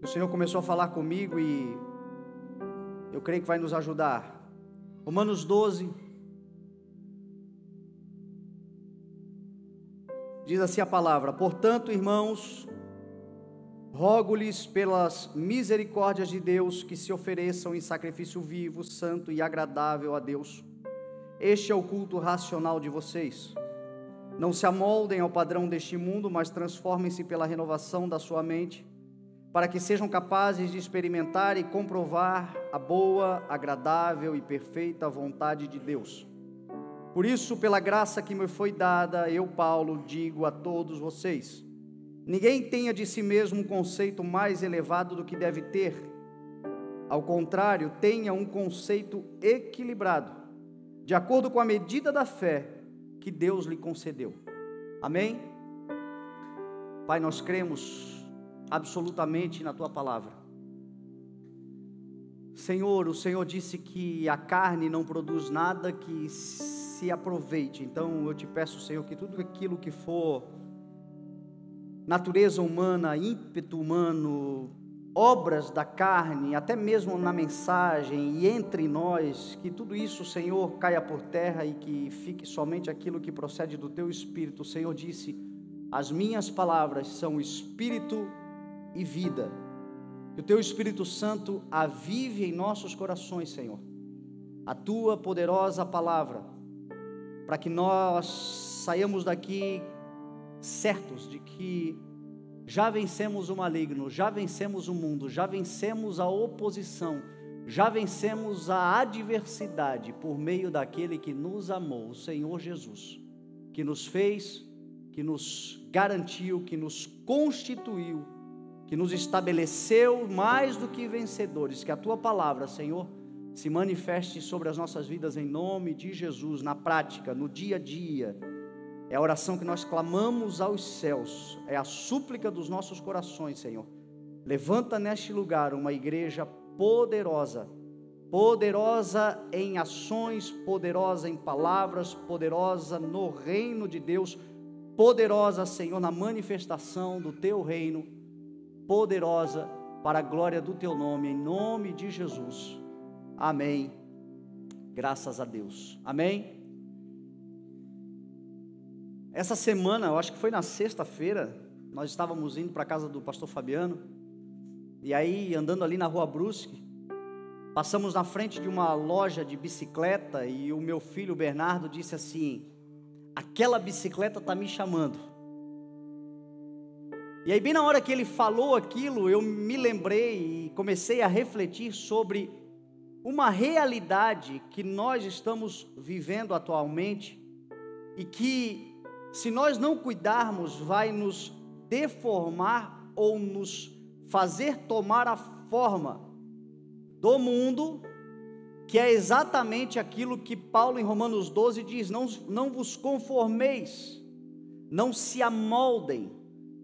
O Senhor começou a falar comigo e eu creio que vai nos ajudar. Romanos 12 diz assim a palavra: portanto, irmãos, rogo-lhes pelas misericórdias de Deus que se ofereçam em sacrifício vivo, santo e agradável a Deus. Este é o culto racional de vocês. Não se amoldem ao padrão deste mundo, mas transformem-se pela renovação da sua mente, para que sejam capazes de experimentar e comprovar a boa, agradável e perfeita vontade de Deus. Por isso, pela graça que me foi dada, eu, Paulo, digo a todos vocês: ninguém tenha de si mesmo um conceito mais elevado do que deve ter. Ao contrário, tenha um conceito equilibrado, de acordo com a medida da fé que Deus lhe concedeu. Amém? Pai, nós cremos absolutamente na Tua palavra. Senhor, o Senhor disse que a carne não produz nada que se aproveite. Então eu te peço, Senhor, que tudo aquilo que for natureza humana, ímpeto humano, obras da carne, até mesmo na mensagem e entre nós, que tudo isso, Senhor, caia por terra e que fique somente aquilo que procede do Teu Espírito. O Senhor disse: as minhas palavras são Espírito e vida. Que o Teu Espírito Santo avive em nossos corações, Senhor, a Tua poderosa palavra, para que nós saiamos daqui certos de que já vencemos o maligno, já vencemos o mundo, já vencemos a oposição, já vencemos a adversidade por meio daquele que nos amou, o Senhor Jesus, que nos fez, que nos garantiu, que nos constituiu, que nos estabeleceu mais do que vencedores. Que a Tua palavra, Senhor, se manifeste sobre as nossas vidas em nome de Jesus, na prática, no dia a dia. É a oração que nós clamamos aos céus, é a súplica dos nossos corações, Senhor. Levanta neste lugar uma igreja poderosa, poderosa em ações, poderosa em palavras, poderosa no reino de Deus, poderosa, Senhor, na manifestação do Teu reino, poderosa para a glória do Teu nome, em nome de Jesus. Amém. Graças a Deus. Amém. Essa semana, eu acho que foi na sexta-feira, nós estávamos indo para a casa do pastor Fabiano, e aí, andando ali na Rua Brusque, passamos na frente de uma loja de bicicleta, e o meu filho Bernardo disse assim: aquela bicicleta está me chamando. E aí, bem na hora que ele falou aquilo, eu me lembrei e comecei a refletir sobre uma realidade que nós estamos vivendo atualmente, e que, se nós não cuidarmos, vai nos deformar ou nos fazer tomar a forma do mundo, que é exatamente aquilo que Paulo em Romanos 12 diz: não vos conformeis, não se amoldem,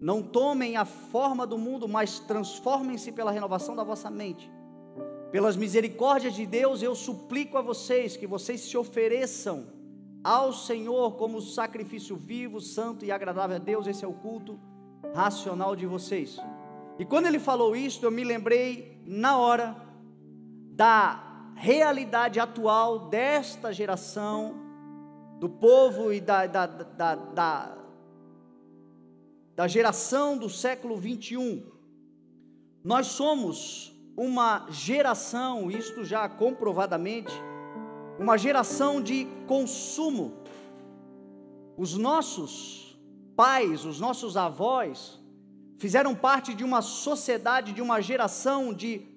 não tomem a forma do mundo, mas transformem-se pela renovação da vossa mente. Pelas misericórdias de Deus, eu suplico a vocês que vocês se ofereçam ao Senhor como sacrifício vivo, santo e agradável a Deus. Esse é o culto racional de vocês. E quando ele falou isso, eu me lembrei na hora da realidade atual desta geração, do povo e da geração do século 21. Nós somos uma geração, isto já comprovadamente, uma geração de consumo. Os nossos pais, os nossos avós, fizeram parte de uma sociedade, de uma geração de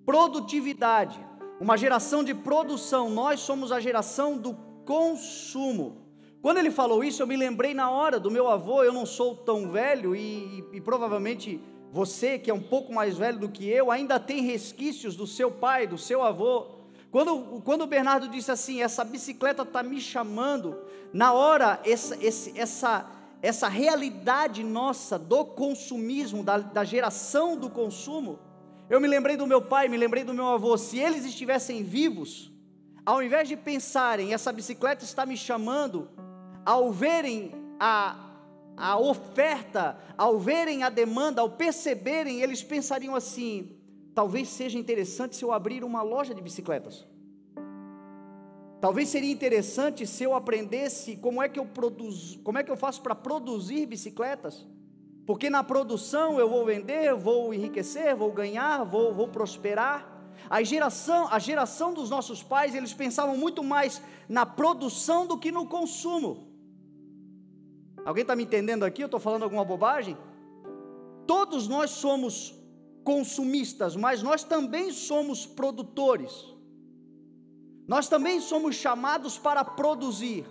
produtividade, uma geração de produção. Nós somos a geração do consumo. Quando ele falou isso, eu me lembrei na hora do meu avô. Eu não sou tão velho e provavelmente você, que é um pouco mais velho do que eu, ainda tem resquícios do seu pai, do seu avô. Quando o Bernardo disse assim: essa bicicleta está me chamando, na hora essa realidade nossa do consumismo, da geração do consumo, eu me lembrei do meu pai, me lembrei do meu avô. Se eles estivessem vivos, ao invés de pensarem, essa bicicleta está me chamando, ao verem a oferta, ao verem a demanda, ao perceberem, eles pensariam assim: talvez seja interessante se eu abrir uma loja de bicicletas. Talvez seria interessante se eu aprendesse como é que eu faço para produzir bicicletas, porque na produção eu vou vender, vou enriquecer, vou ganhar, vou prosperar. A geração dos nossos pais, eles pensavam muito mais na produção do que no consumo. Alguém está me entendendo aqui? Eu estou falando alguma bobagem? Todos nós somos consumistas, mas nós também somos produtores. Nós também somos chamados para produzir.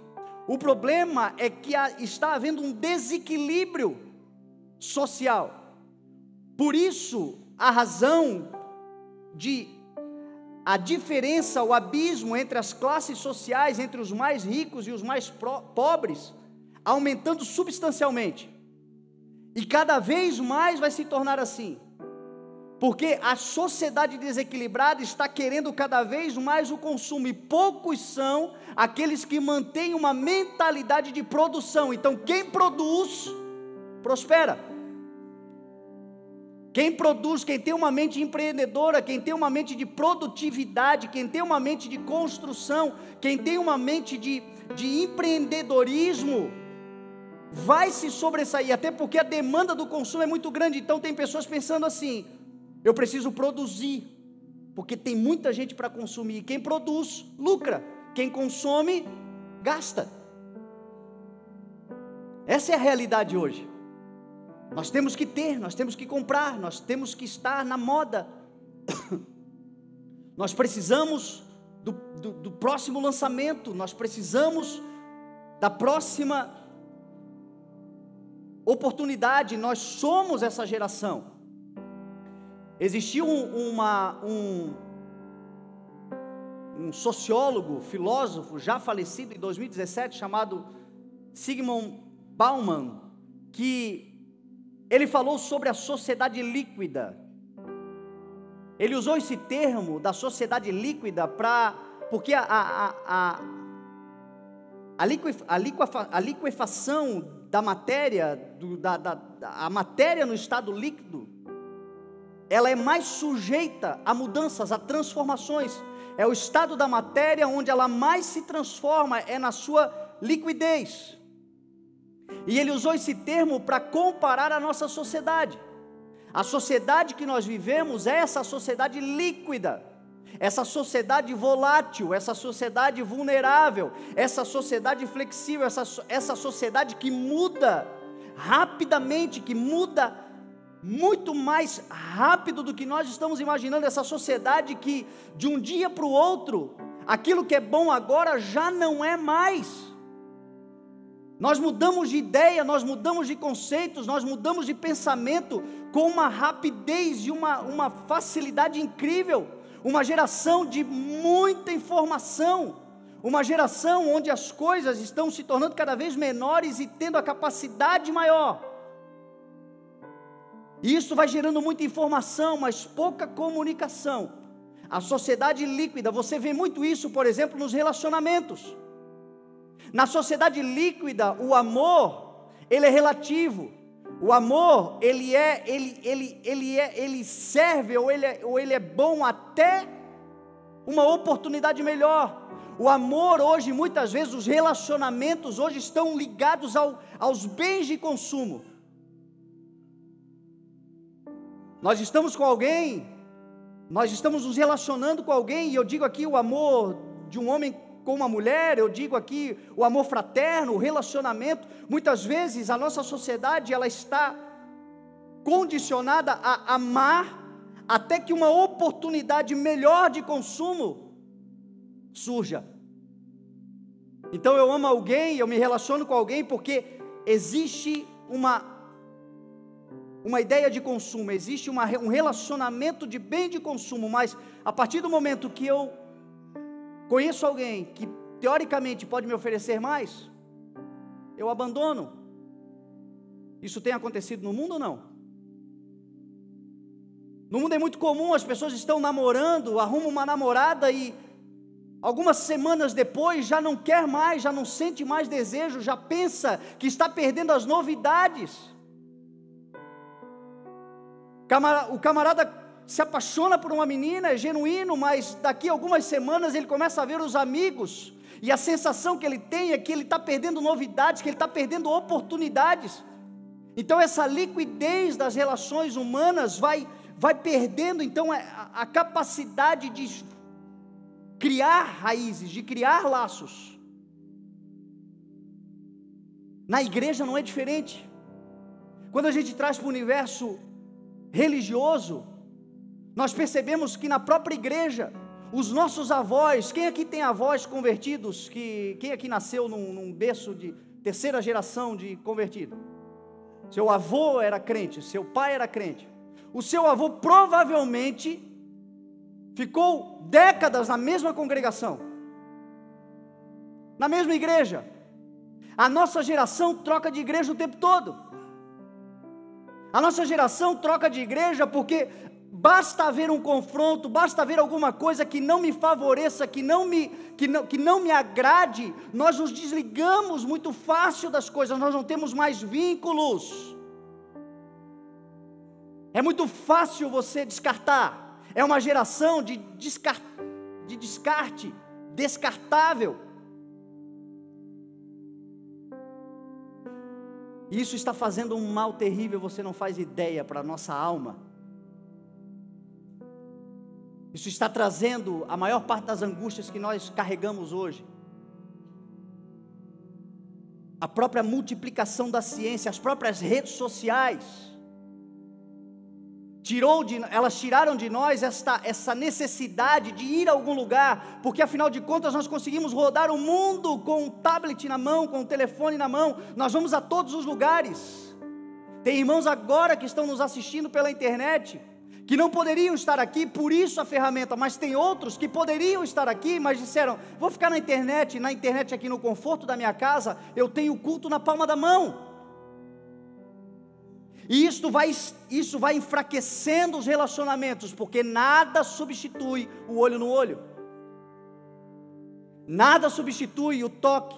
O problema é que está havendo um desequilíbrio social. Por isso, a razão a diferença, o abismo entre as classes sociais, entre os mais ricos e os mais pobres, aumentando substancialmente. E cada vez mais vai se tornar assim. Porque a sociedade desequilibrada está querendo cada vez mais o consumo, e poucos são aqueles que mantêm uma mentalidade de produção. Então quem produz, prospera. Quem produz, quem tem uma mente empreendedora, quem tem uma mente de produtividade, quem tem uma mente de construção, quem tem uma mente de empreendedorismo, vai se sobressair, até porque a demanda do consumo é muito grande. Então tem pessoas pensando assim: eu preciso produzir, porque tem muita gente para consumir. Quem produz, lucra. Quem consome, gasta. Essa é a realidade hoje. Nós temos que ter, nós temos que comprar, nós temos que estar na moda. Nós precisamos do próximo lançamento, nós precisamos da próxima oportunidade. Nós somos essa geração. Existiu um sociólogo, filósofo, já falecido em 2017, chamado Zygmunt Bauman, que ele falou sobre a sociedade líquida. Ele usou esse termo da sociedade líquida porque a liquefação da matéria, a matéria no estado líquido, ela é mais sujeita a mudanças, a transformações. É o estado da matéria onde ela mais se transforma, é na sua liquidez. E ele usou esse termo para comparar a nossa sociedade. A sociedade que nós vivemos é essa sociedade líquida, essa sociedade volátil, essa sociedade vulnerável, essa sociedade flexível, essa sociedade que muda rapidamente, que muda muito mais rápido do que nós estamos imaginando. Essa sociedade que de um dia para o outro, aquilo que é bom agora já não é mais. Nós mudamos de ideia, nós mudamos de conceitos, nós mudamos de pensamento com uma rapidez e uma facilidade incrível. Uma geração de muita informação, uma geração onde as coisas estão se tornando cada vez menores e tendo a capacidade maior. E isso vai gerando muita informação, mas pouca comunicação. A sociedade líquida, você vê muito isso, por exemplo, nos relacionamentos. Na sociedade líquida, o amor, ele é relativo. O amor, ele serve, ou ele é bom até uma oportunidade melhor. O amor hoje, muitas vezes, os relacionamentos hoje estão ligados aos bens de consumo. Nós estamos com alguém, nós estamos nos relacionando com alguém, e eu digo aqui o amor de um homem com uma mulher, eu digo aqui o amor fraterno, o relacionamento. Muitas vezes a nossa sociedade, ela está condicionada a amar até que uma oportunidade melhor de consumo surja. Então eu amo alguém, eu me relaciono com alguém porque existe uma ideia de consumo, existe um relacionamento de bem de consumo, mas a partir do momento que eu conheço alguém que teoricamente pode me oferecer mais, eu abandono. Isso tem acontecido no mundo ou não? No mundo é muito comum, as pessoas estão namorando, arrumam uma namorada e Algumas semanas depois já não quer mais, já não sente mais desejo, já pensa que está perdendo as novidades. O camarada se apaixona por uma menina, é genuíno, mas daqui a algumas semanas ele começa a ver os amigos, e a sensação que ele tem é que ele está perdendo novidades, que ele está perdendo oportunidades. Então essa liquidez das relações humanas vai perdendo então a capacidade de criar raízes, de criar laços. Na igreja não é diferente. Quando a gente traz para o universo religioso, nós percebemos que na própria igreja, os nossos avós, quem aqui tem avós convertidos, quem aqui nasceu num berço de terceira geração de convertido? Seu avô era crente, seu pai era crente. O seu avô provavelmente ficou décadas na mesma congregação, na mesma igreja. A nossa geração troca de igreja o tempo todo. A nossa geração troca de igreja porque basta haver um confronto, basta haver alguma coisa que não me favoreça, que não me agrade, nós nos desligamos muito fácil das coisas, nós não temos mais vínculos. É muito fácil você descartar. É uma geração de descarte, descartável. E isso está fazendo um mal terrível, você não faz ideia, para a nossa alma. Isso está trazendo a maior parte das angústias que nós carregamos hoje. A própria multiplicação da ciência, as próprias redes sociais, elas tiraram de nós essa necessidade de ir a algum lugar, porque afinal de contas nós conseguimos rodar o mundo com um tablet na mão, com um telefone na mão, nós vamos a todos os lugares. Tem irmãos agora que estão nos assistindo pela internet, que não poderiam estar aqui, por isso a ferramenta, mas tem outros que poderiam estar aqui, mas disseram, vou ficar na internet aqui no conforto da minha casa, eu tenho o culto na palma da mão. E isso vai enfraquecendo os relacionamentos, porque nada substitui o olho no olho, nada substitui o toque,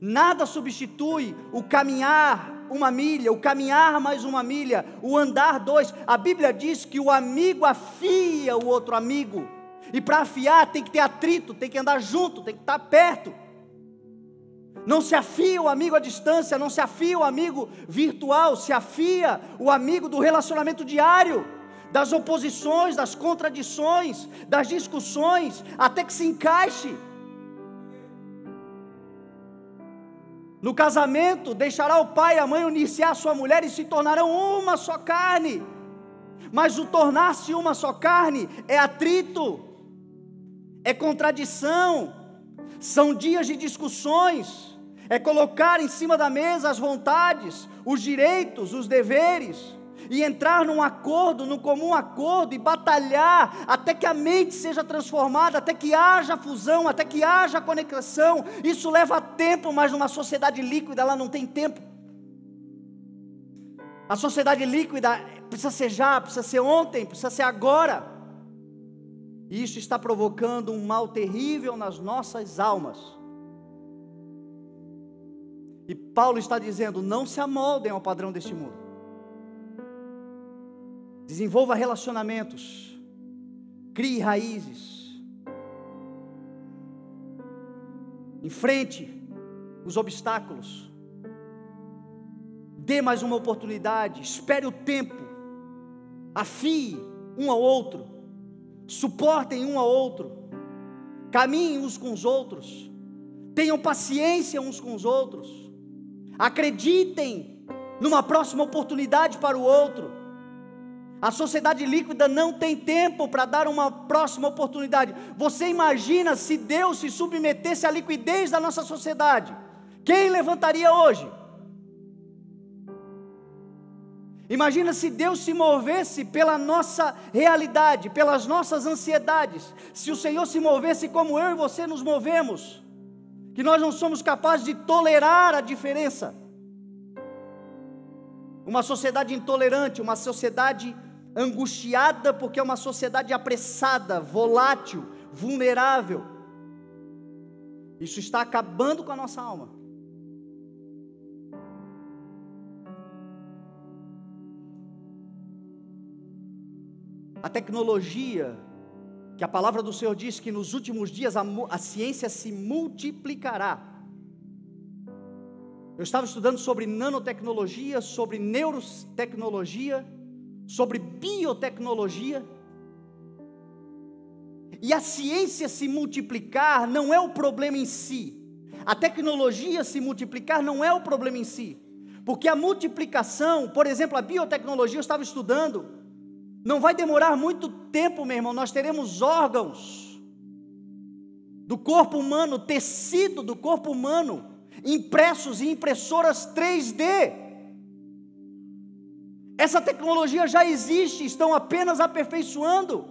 nada substitui o caminhar uma milha, o caminhar mais uma milha, o andar dois. A Bíblia diz que o amigo afia o outro amigo, e para afiar tem que ter atrito, tem que andar junto, tem que estar perto. Não se afia o amigo à distância, não se afia o amigo virtual, se afia o amigo do relacionamento diário, das oposições, das contradições, das discussões, até que se encaixe. No casamento, deixará o pai e a mãe unir-se-á a sua mulher e se tornarão uma só carne. Mas o tornar-se uma só carne é atrito, é contradição, são dias de discussões, é colocar em cima da mesa as vontades, os direitos, os deveres, e entrar num acordo, num comum acordo, e batalhar até que a mente seja transformada, até que haja fusão, até que haja conexão. Isso leva tempo, mas numa sociedade líquida ela não tem tempo. A sociedade líquida precisa ser já, precisa ser ontem, precisa ser agora. E isso está provocando um mal terrível nas nossas almas. E Paulo está dizendo, não se amoldem ao padrão deste mundo. Desenvolva relacionamentos, crie raízes, enfrente os obstáculos, dê mais uma oportunidade, espere o tempo, afie um ao outro, suportem um ao outro, caminhem uns com os outros, tenham paciência uns com os outros, acreditem numa próxima oportunidade para o outro. A sociedade líquida não tem tempo para dar uma próxima oportunidade. Você imagina se Deus se submetesse à liquidez da nossa sociedade? Quem levantaria hoje? Imagina se Deus se movesse pela nossa realidade, pelas nossas ansiedades. Se o Senhor se movesse como eu e você nos movemos, que nós não somos capazes de tolerar a diferença. Uma sociedade intolerante, uma sociedade angustiada, porque é uma sociedade apressada, volátil, vulnerável. Isso está acabando com a nossa alma. A tecnologia, que a palavra do Senhor diz que nos últimos dias a ciência se multiplicará. Eu estava estudando sobre nanotecnologia, sobre neurotecnologia, sobre biotecnologia. E a ciência se multiplicar não é o problema em si. A tecnologia se multiplicar não é o problema em si. Porque a multiplicação, por exemplo, a biotecnologia, eu estava estudando, não vai demorar muito tempo, meu irmão, nós teremos órgãos do corpo humano, tecido do corpo humano, impressos em impressoras 3D. Essa tecnologia já existe, estão apenas aperfeiçoando,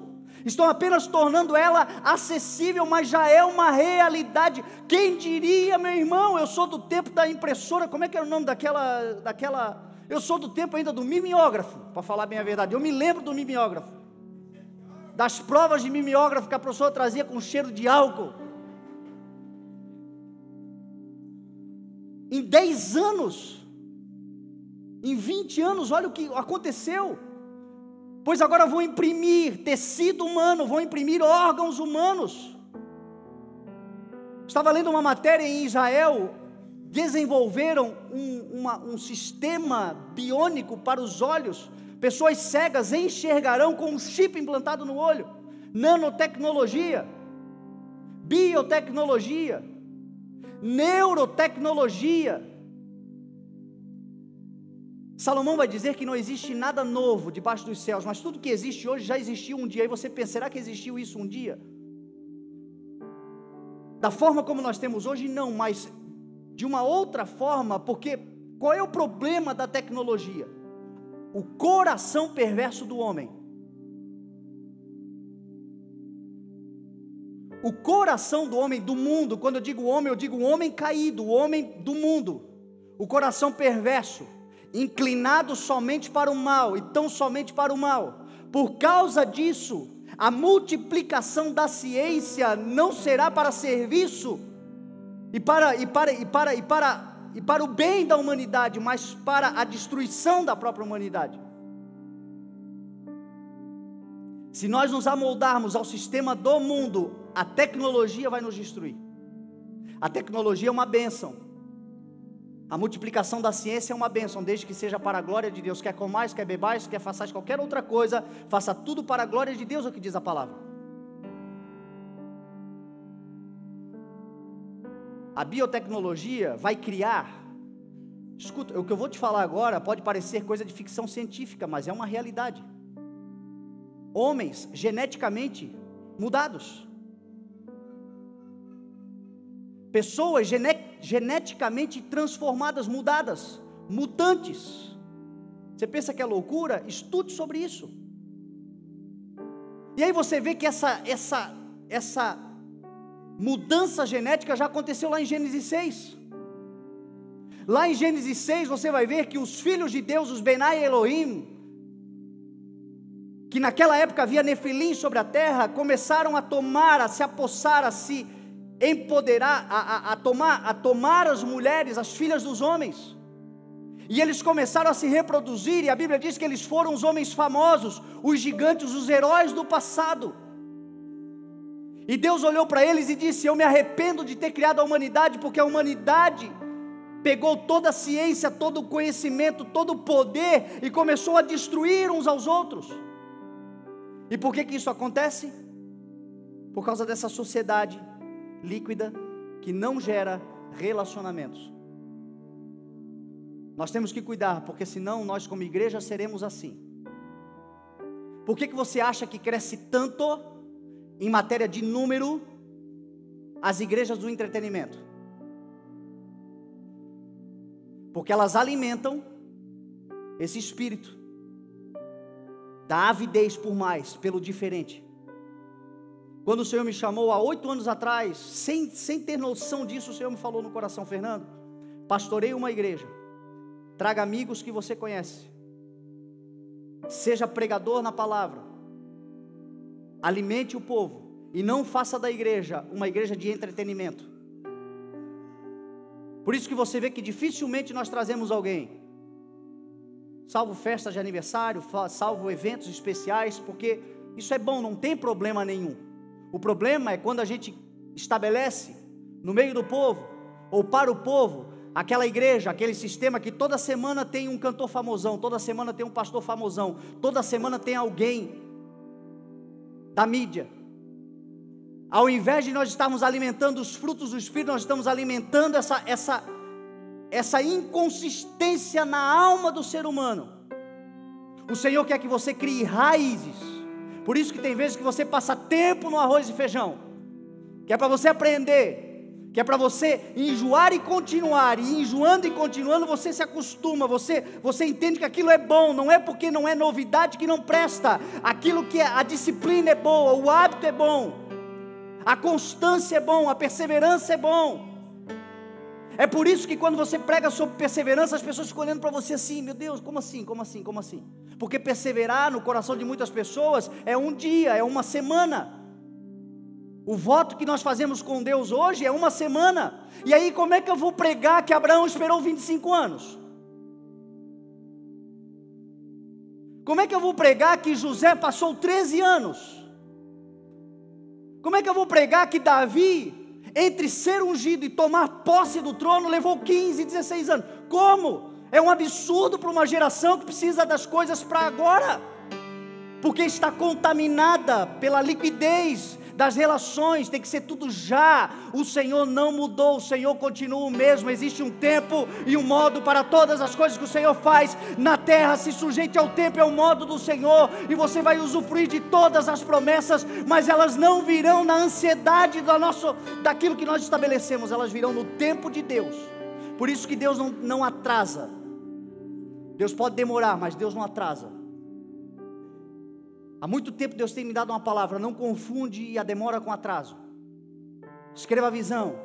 estão apenas tornando ela acessível, mas já é uma realidade. Quem diria, meu irmão, eu sou do tempo da impressora, como é que era o nome daquela... Eu sou do tempo ainda do mimeógrafo, para falar bem a verdade. Eu me lembro do mimeógrafo, das provas de mimeógrafo que a professora trazia com cheiro de álcool. Em 10 anos, em 20 anos, olha o que aconteceu. Pois agora vão imprimir tecido humano, vão imprimir órgãos humanos. Estava lendo uma matéria em Israel. Desenvolveram um sistema biônico para os olhos. Pessoas cegas enxergarão com um chip implantado no olho. Nanotecnologia, biotecnologia, neurotecnologia. Salomão vai dizer que não existe nada novo debaixo dos céus, mas tudo que existe hoje já existiu um dia. E você pensa, será que existiu isso um dia? Da forma como nós temos hoje, não, mas de uma outra forma, porque qual é o problema da tecnologia? O coração perverso do homem. O coração do homem, do mundo, quando eu digo homem, eu digo o homem caído, o homem do mundo. O coração perverso, inclinado somente para o mal, e tão somente para o mal. Por causa disso, a multiplicação da ciência não será para serviço e para o bem da humanidade, mas para a destruição da própria humanidade. Se nós nos amoldarmos ao sistema do mundo, a tecnologia vai nos destruir. A tecnologia é uma bênção. A multiplicação da ciência é uma bênção, desde que seja para a glória de Deus. Quer comais, quer bebais, quer façais qualquer outra coisa, faça tudo para a glória de Deus, é o que diz a palavra. A biotecnologia vai criar, escuta, o que eu vou te falar agora pode parecer coisa de ficção científica, mas é uma realidade. Homens geneticamente mudados. Pessoas geneticamente transformadas, mudadas, mutantes. Você pensa que é loucura? Estude sobre isso. E aí você vê que essa mudança genética já aconteceu lá em Gênesis 6. Lá em Gênesis 6 você vai ver que os filhos de Deus, os Benai Elohim, que naquela época havia Nefilim sobre a terra, começaram a tomar, a se apossar, a se empoderar, a tomar as mulheres, as filhas dos homens. E eles começaram a se reproduzir, e a Bíblia diz que eles foram os homens famosos, os gigantes, os heróis do passado. E Deus olhou para eles e disse: eu me arrependo de ter criado a humanidade, porque a humanidade pegou toda a ciência, todo o conhecimento, todo o poder e começou a destruir uns aos outros. E por que isso acontece? Por causa dessa sociedade líquida que não gera relacionamentos. Nós temos que cuidar, porque senão nós como igreja seremos assim. Por que você acha que cresce tanto em matéria de número as igrejas do entretenimento? Porque elas alimentam esse espírito da avidez por mais, pelo diferente. Quando o Senhor me chamou há 8 anos atrás, sem ter noção disso, o Senhor me falou no coração: Fernando, pastoreie uma igreja, traga amigos que você conhece, seja pregador na palavra, alimente o povo, E não faça da igreja uma igreja de entretenimento. Por isso que você vê que dificilmente nós trazemos alguém, salvo festas de aniversário, salvo eventos especiais, porque isso é bom, não tem problema nenhum. O problema é quando a gente estabelece no meio do povo, ou para o povo, aquela igreja, aquele sistema que toda semana tem um cantor famosão, toda semana tem um pastor famosão, toda semana tem alguém da mídia. Ao invés de nós estarmos alimentando os frutos do Espírito, nós estamos alimentando essa inconsistência na alma do ser humano. O Senhor quer que você crie raízes. Por isso que tem vezes que você passa tempo no arroz e feijão, que é para você aprender, que é para você enjoar e continuar, e enjoando e continuando você se acostuma, você entende que aquilo é bom, não é porque não é novidade que não presta, aquilo que a disciplina é boa, o hábito é bom, a constância é bom, a perseverança é bom. É por isso que quando você prega sobre perseverança, as pessoas ficam olhando para você assim, meu Deus, como assim? Porque perseverar no coração de muitas pessoas é um dia, é uma semana. O voto que nós fazemos com Deus hoje é uma semana. E aí como é que eu vou pregar que Abraão esperou 25 anos? Como é que eu vou pregar que José passou 13 anos? Como é que eu vou pregar que Davi, entre ser ungido e tomar posse do trono, levou 15, 16 anos? Como? É um absurdo para uma geração que precisa das coisas para agora, porque está contaminada pela liquidez das relações, tem que ser tudo já. O Senhor não mudou, o Senhor continua o mesmo. Existe um tempo e um modo para todas as coisas que o Senhor faz na terra. Se sujeite ao tempo e ao modo do Senhor, e você vai usufruir de todas as promessas, mas elas não virão na ansiedade daquilo que nós estabelecemos, elas virão no tempo de Deus. Por isso que Deus não atrasa. Deus pode demorar, mas Deus não atrasa. Há muito tempo Deus tem me dado uma palavra: não confunde a demora com atraso. Escreva a visão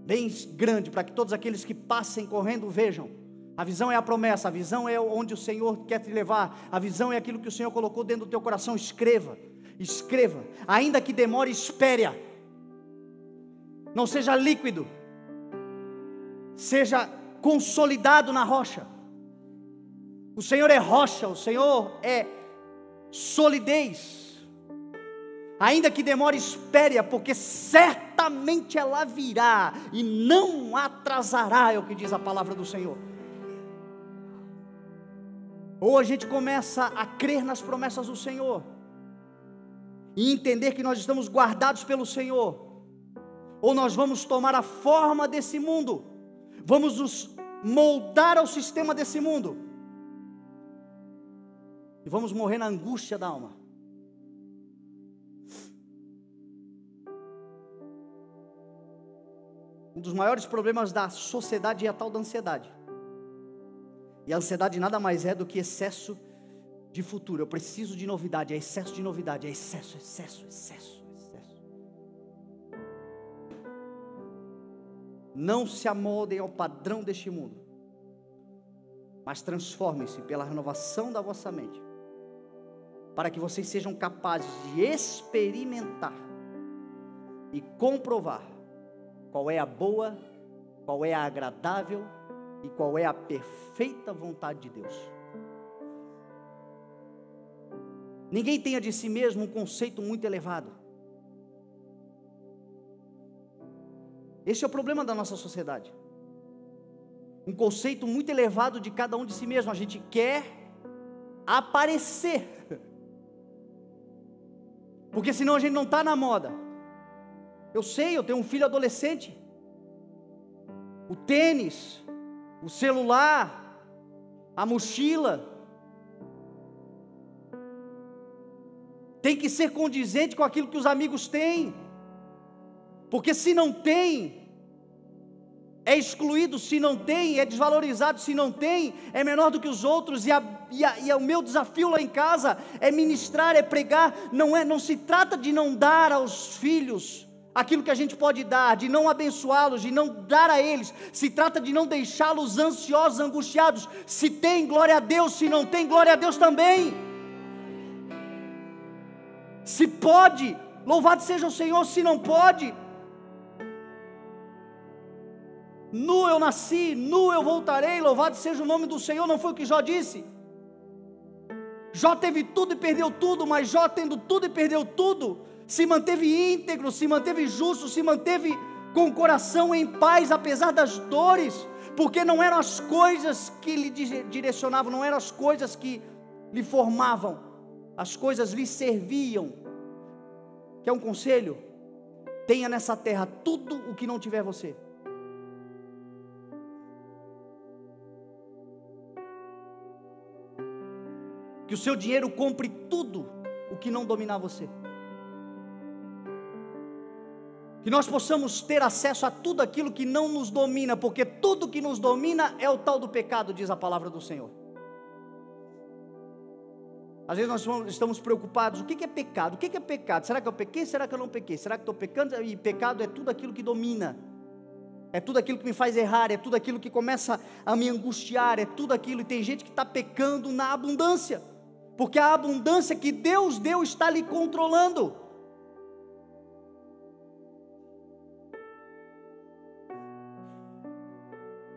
bem grande, para que todos aqueles que passem correndo vejam. A visão é a promessa, a visão é onde o Senhor quer te levar, a visão é aquilo que o Senhor colocou dentro do teu coração. Escreva, ainda que demore, espere. Não seja líquido, seja consolidado na rocha. O Senhor é rocha, o Senhor é solidez. Ainda que demore, espere, porque certamente ela virá e não atrasará, é o que diz a palavra do Senhor. Ou a gente começa a crer nas promessas do Senhor e entender que nós estamos guardados pelo Senhor, ou nós vamos tomar a forma desse mundo, vamos nos moldar ao sistema desse mundo, e vamos morrer na angústia da alma. Um dos maiores problemas da sociedade é a tal da ansiedade. E a ansiedade nada mais é do que excesso de futuro. Eu preciso de novidade, é excesso de novidade, é excesso. Não se amoldem ao padrão deste mundo, mas transformem-se pela renovação da vossa mente, para que vocês sejam capazes de experimentar e comprovar qual é a boa, qual é a agradável e qual é a perfeita vontade de Deus. Ninguém tenha de si mesmo um conceito muito elevado. Esse é o problema da nossa sociedade. Um conceito muito elevado de cada um de si mesmo. A gente quer aparecer, porque senão a gente não está na moda. Eu sei, eu tenho um filho adolescente. O tênis, o celular, a mochila, tem que ser condizente com aquilo que os amigos têm, porque se não tem, é excluído. Se não tem, é desvalorizado. Se não tem, é menor do que os outros. E o meu desafio lá em casa é ministrar, é pregar. Não se trata de não dar aos filhos aquilo que a gente pode dar, de não abençoá-los, de não dar a eles. Se trata de não deixá-los ansiosos, angustiados. Se tem, glória a Deus. Se não tem, glória a Deus também. Se pode, louvado seja o Senhor. Se não pode, nu eu nasci, nu eu voltarei, louvado seja o nome do Senhor. Não foi o que Jó disse? Jó teve tudo e perdeu tudo, mas Jó, tendo tudo e perdeu tudo, se manteve íntegro, se manteve justo, se manteve com o coração em paz, apesar das dores, porque não eram as coisas que lhe direcionavam, não eram as coisas que lhe formavam, as coisas lhe serviam. Quer um conselho? Tenha nessa terra tudo o que não tiver você. Que o seu dinheiro compre tudo o que não dominar você. Que nós possamos ter acesso a tudo aquilo que não nos domina, porque tudo que nos domina é o tal do pecado, diz a palavra do Senhor. Às vezes nós estamos preocupados, o que é pecado? O que é pecado? Será que eu pequei? Será que eu não pequei? Será que estou pecando? E pecado é tudo aquilo que domina, é tudo aquilo que me faz errar, é tudo aquilo que começa a me angustiar, é tudo aquilo, e tem gente que está pecando na abundância, porque a abundância que Deus deu está lhe controlando.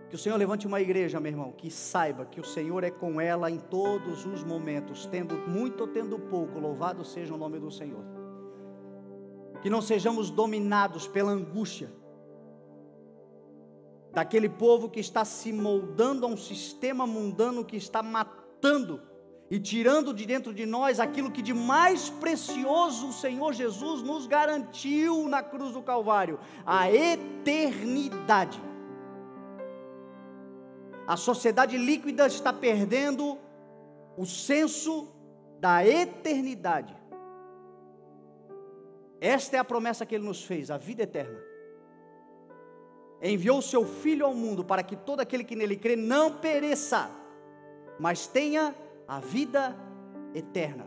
Que o Senhor levante uma igreja, meu irmão, que saiba que o Senhor é com ela em todos os momentos, tendo muito ou tendo pouco, louvado seja o nome do Senhor. Que não sejamos dominados pela angústia daquele povo que está se moldando a um sistema mundano que está matando e tirando de dentro de nós aquilo que de mais precioso o Senhor Jesus nos garantiu na cruz do Calvário, a eternidade. A sociedade líquida está perdendo o senso da eternidade. Esta é a promessa que Ele nos fez, a vida eterna. Enviou o seu Filho ao mundo para que todo aquele que nele crê não pereça, mas tenha a vida eterna.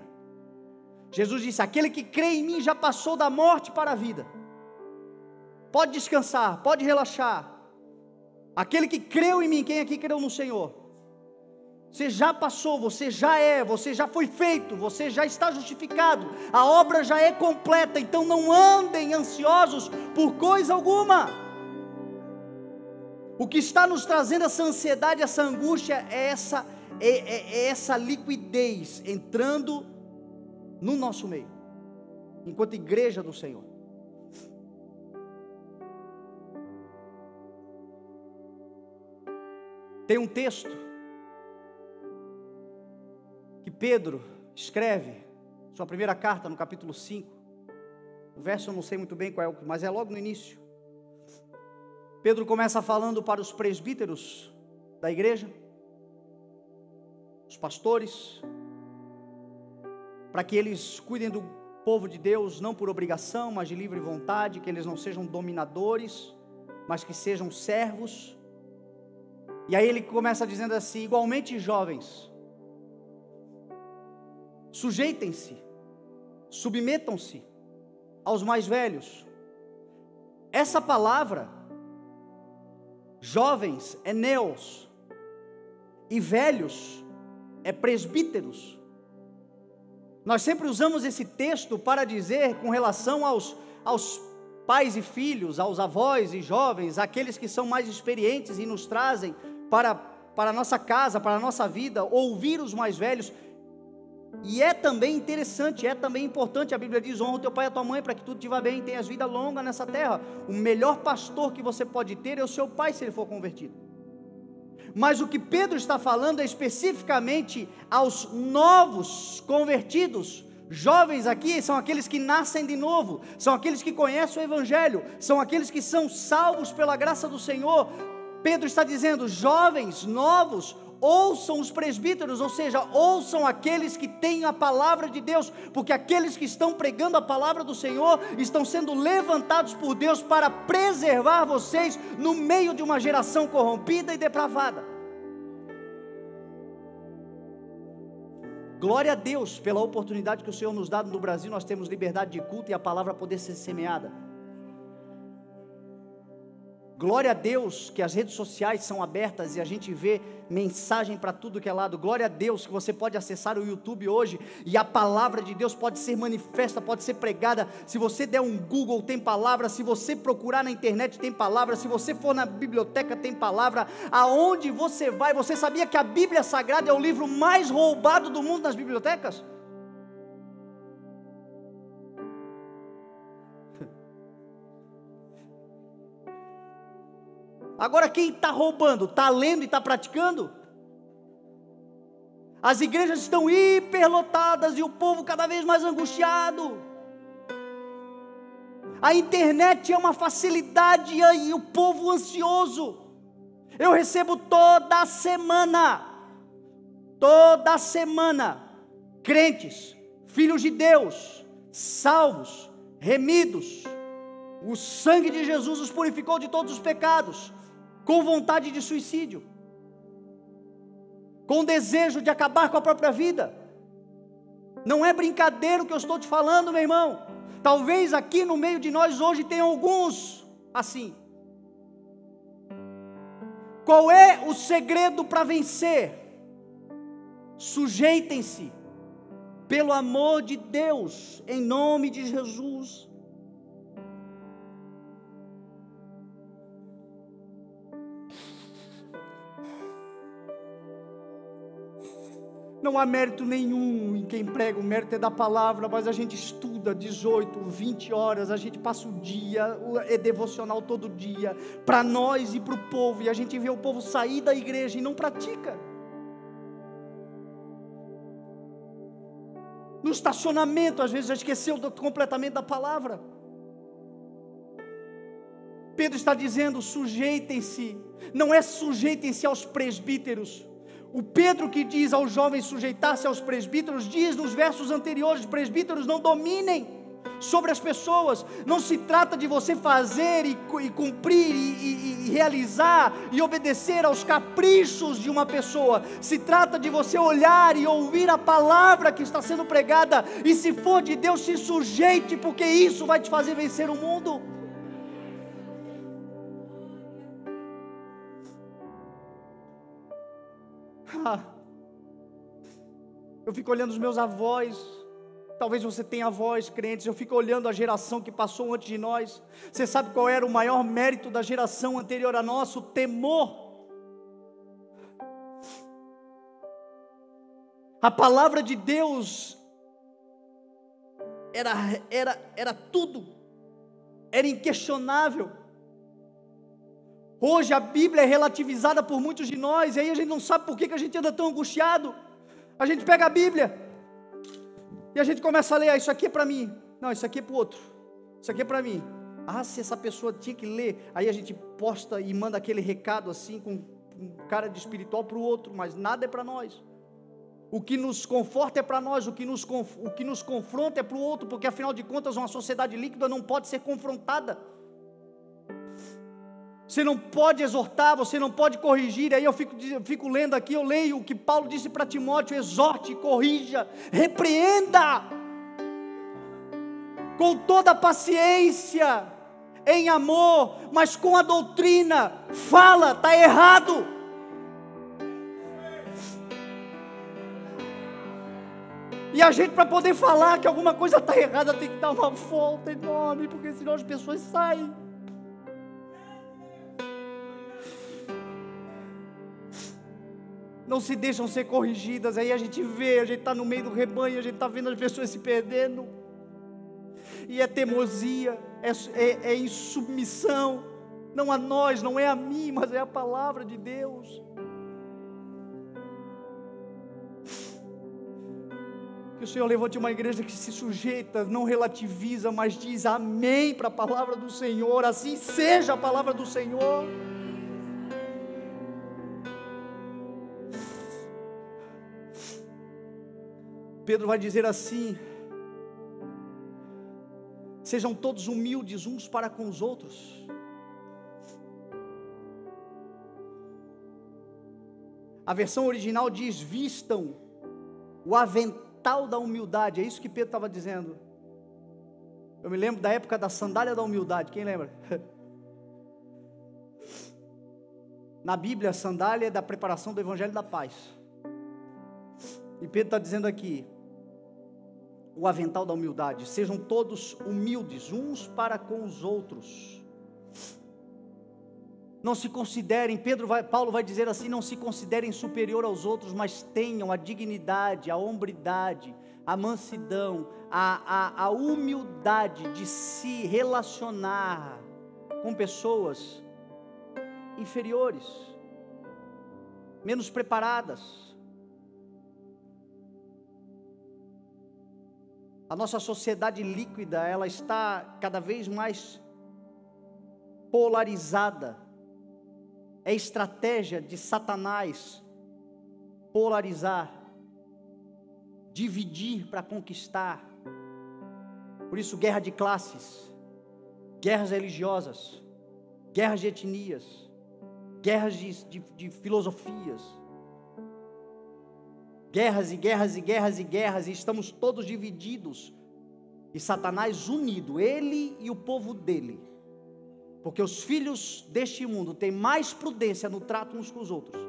Jesus disse: aquele que crê em mim já passou da morte para a vida. Pode descansar, pode relaxar. Aquele que creu em mim, quem aqui creu no Senhor? Você já passou, você já foi feito, você já está justificado, a obra já é completa, então não andem ansiosos por coisa alguma. O que está nos trazendo essa ansiedade, essa angústia, é essa liquidez entrando no nosso meio, enquanto igreja do Senhor. Tem um texto que Pedro escreve, sua primeira carta, no capítulo 5, o verso eu não sei muito bem qual é, mas é logo no início. Pedro começa falando para os presbíteros da igreja, os pastores, para que eles cuidem do povo de Deus, não por obrigação, mas de livre vontade, que eles não sejam dominadores, mas que sejam servos. E aí ele começa dizendo assim: igualmente jovens, sujeitem-se, submetam-se aos mais velhos. Essa palavra, jovens, é neos, e velhos, é presbíteros. Nós sempre usamos esse texto para dizer com relação aos pais e filhos, aos avós e jovens, aqueles que são mais experientes e nos trazem para a nossa casa, para a nossa vida, ouvir os mais velhos. E é também interessante, é também importante, a Bíblia diz: honra o teu pai e a tua mãe, para que tudo te vá bem e tenhas vida longa nessa terra. O melhor pastor que você pode ter é o seu pai, se ele for convertido. Mas o que Pedro está falando é especificamente aos novos convertidos. Jovens aqui são aqueles que nascem de novo, são aqueles que conhecem o Evangelho, são aqueles que são salvos pela graça do Senhor. Pedro está dizendo: jovens, novos, ouçam os presbíteros, ou seja, ouçam aqueles que têm a palavra de Deus, porque aqueles que estão pregando a palavra do Senhor estão sendo levantados por Deus para preservar vocês no meio de uma geração corrompida e depravada. Glória a Deus pela oportunidade que o Senhor nos dá no Brasil. Nós temos liberdade de culto e a palavra poder ser semeada. Glória a Deus que as redes sociais são abertas e a gente vê mensagem para tudo que é lado. Glória a Deus que você pode acessar o YouTube hoje e a palavra de Deus pode ser manifesta, pode ser pregada. Se você der um Google, tem palavra. Se você procurar na internet, tem palavra. Se você for na biblioteca, tem palavra. Aonde você vai, você sabia que a Bíblia Sagrada é o livro mais roubado do mundo nas bibliotecas? Agora quem está roubando, está lendo e está praticando? As igrejas estão hiperlotadas e o povo cada vez mais angustiado. A internet é uma facilidade e o povo ansioso. Eu recebo toda semana, crentes, filhos de Deus, salvos, remidos. O sangue de Jesus os purificou de todos os pecados, com vontade de suicídio, com desejo de acabar com a própria vida. Não é brincadeira o que eu estou te falando, meu irmão. Talvez aqui no meio de nós hoje tenha alguns assim. Qual é o segredo para vencer? Sujeitem-se, pelo amor de Deus, em nome de Jesus. Não há mérito nenhum em quem prega, o mérito é da palavra, mas a gente estuda 18, 20 horas, a gente passa o dia, é devocional todo dia, para nós e para o povo, e a gente vê o povo sair da igreja e não pratica. No estacionamento, às vezes já esqueceu completamente da palavra. Pedro está dizendo, sujeitem-se, não é sujeitem-se aos presbíteros. O Pedro que diz aos jovens sujeitar-se aos presbíteros, diz nos versos anteriores, presbíteros não dominem sobre as pessoas. Não se trata de você fazer e cumprir e realizar e obedecer aos caprichos de uma pessoa. Se trata de você olhar e ouvir a palavra que está sendo pregada, e se for de Deus, se sujeite, porque isso vai te fazer vencer o mundo. Eu fico olhando os meus avós, talvez você tenha avós crentes, eu fico olhando a geração que passou antes de nós. Você sabe qual era o maior mérito da geração anterior a nossa? O temor. A palavra de Deus era tudo, era inquestionável. Hoje a Bíblia é relativizada por muitos de nós, e aí a gente não sabe por que a gente anda tão angustiado. A gente pega a Bíblia, e a gente começa a ler, isso aqui é para mim, não, isso aqui é para o outro, isso aqui é para mim. Se essa pessoa tinha que ler, aí a gente posta e manda aquele recado assim, com cara de espiritual para o outro, mas nada é para nós. O que nos conforta é para nós, o que nos confronta é para o outro, porque afinal de contas uma sociedade líquida não pode ser confrontada. Você não pode exortar, você não pode corrigir. Aí eu fico lendo aqui, eu leio o que Paulo disse para Timóteo: exorte, corrija, repreenda, com toda a paciência, em amor, mas com a doutrina. Fala, está errado. E a gente, para poder falar que alguma coisa está errada, tem que dar uma volta enorme, porque senão as pessoas saem. Não se deixam ser corrigidas. Aí a gente vê, a gente está no meio do rebanho, a gente está vendo as pessoas se perdendo, e é teimosia, é insubmissão, não a nós, não é a mim, mas é a palavra de Deus. Que o Senhor levante uma igreja que se sujeita, não relativiza, mas diz amém para a palavra do Senhor. Assim seja a palavra do Senhor. Pedro vai dizer assim: sejam todos humildes uns para com os outros. A versão original diz: vistam o avental da humildade. É isso que Pedro estava dizendo. Eu me lembro da época da sandália da humildade. Quem lembra? Na Bíblia, a sandália é da preparação do Evangelho da Paz. E Pedro está dizendo aqui, o avental da humildade. Sejam todos humildes, uns para com os outros. Não se considerem, Paulo vai dizer assim, não se considerem superior aos outros, mas tenham a dignidade, a hombridade, a mansidão, a humildade de se relacionar com pessoas inferiores, menos preparadas. A nossa sociedade líquida, ela está cada vez mais polarizada. É estratégia de Satanás polarizar, dividir para conquistar. Por isso, guerra de classes, guerras religiosas, guerras de etnias, guerras de filosofias, guerras e guerras e guerras e guerras, e estamos todos divididos, e Satanás unido, ele e o povo dele, porque os filhos deste mundo têm mais prudência no trato uns com os outros.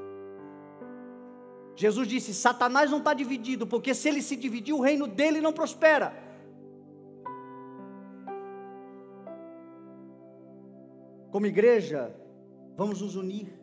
Jesus disse, Satanás não está dividido, porque se ele se dividir, o reino dele não prospera. Como igreja, vamos nos unir.